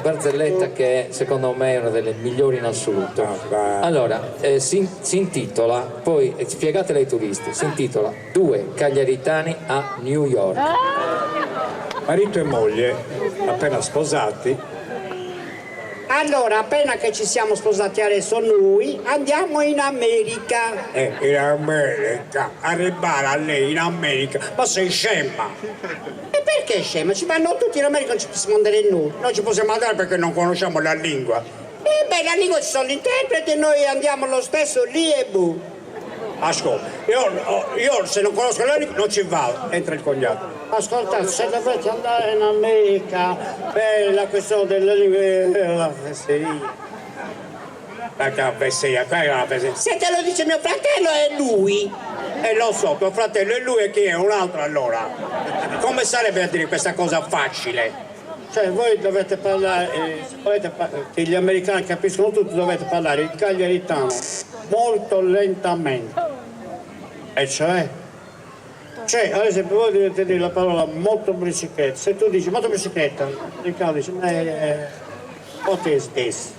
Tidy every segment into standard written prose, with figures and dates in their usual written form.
barzelletta che secondo me è una delle migliori in assoluto. Allora, si intitola, poi spiegatela ai turisti, si intitola Due cagliaritani a New York. Marito e moglie, appena sposati. Allora, appena che ci siamo sposati adesso noi, andiamo in America. In America? Arrivare a lei in America? Ma sei scema? E perché scema? Ci vanno tutti in America, non ci possiamo andare noi. Non ci possiamo andare perché non conosciamo la lingua. E beh, la lingua ci sono gli interpreti e noi andiamo lo stesso lì e bu. Ascolta, io se non conosco la lingua non ci vado. Entra il cognato. Ascolta, se dovete andare in America, la questione delle lingue è la fesseria. La caffesseria, qua è la fesseria. Se te lo dice mio fratello è lui. E lo so, tuo fratello è lui e chi è? Un altro allora. Come sarebbe a dire questa cosa facile? Cioè voi dovete parlare, se volete che gli americani capiscono tutto, dovete parlare il cagliaritano molto lentamente. E cioè, ad esempio voi dovete dire la parola motobricicletta. Se tu dici motobricicletta, il cane dice, what is this?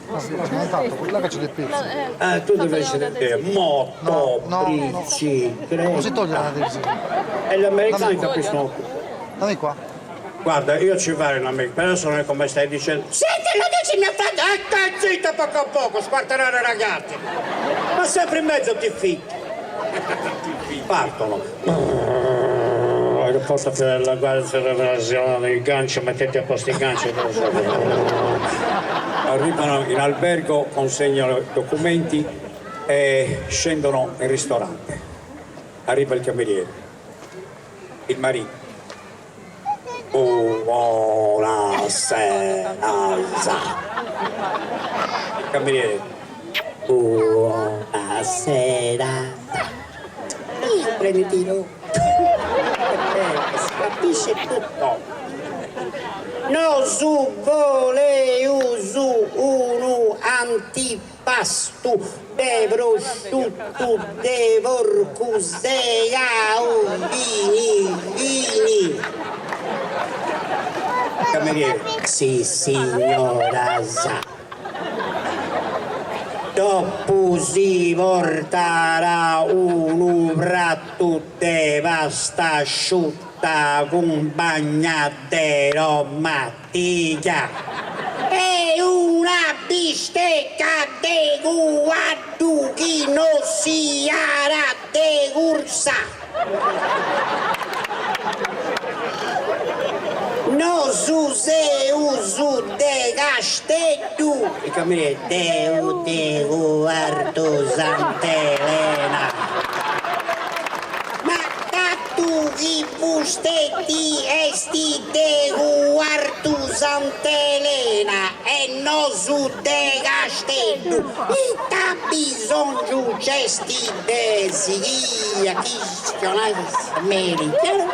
Non tanto, quella che c'è del pezzo. Tu devi dire motobricicletta. Non si toglie la televisione. E gli americani capiscono tutto. Dammi qua. Guarda, io ci vado in America, però adesso non è come stai dicendo. Senti, lo dici mio fratello? Stai zitto poco a poco, squarterare i ragazzi. Ma sempre in mezzo ti fitti. Partono. Forza per la guardia, il gancio, mettete a posto il gancio. Arrivano in albergo, consegnano i documenti e scendono in ristorante. Arriva il cameriere, il marito. Buonasera. Il cameriere. Buonasera. Prenditelo. Si capisce tutto. No su vole usu unu antipastu de prosciutto de vorcusea vini. Cameriere. Sì, signora sa. Dopo si porterà un prato di pasta asciutta con bagnatero mattica e una bistecca di guardo che non si ara di cursa. No su se usu de castellu. Il cameriere Deo de guardo Sant'Elena. Ma tu i bustetti esti de guardo Sant'Elena e no su de castellu. Ita bisogno cesti de siglia chi schionai americano.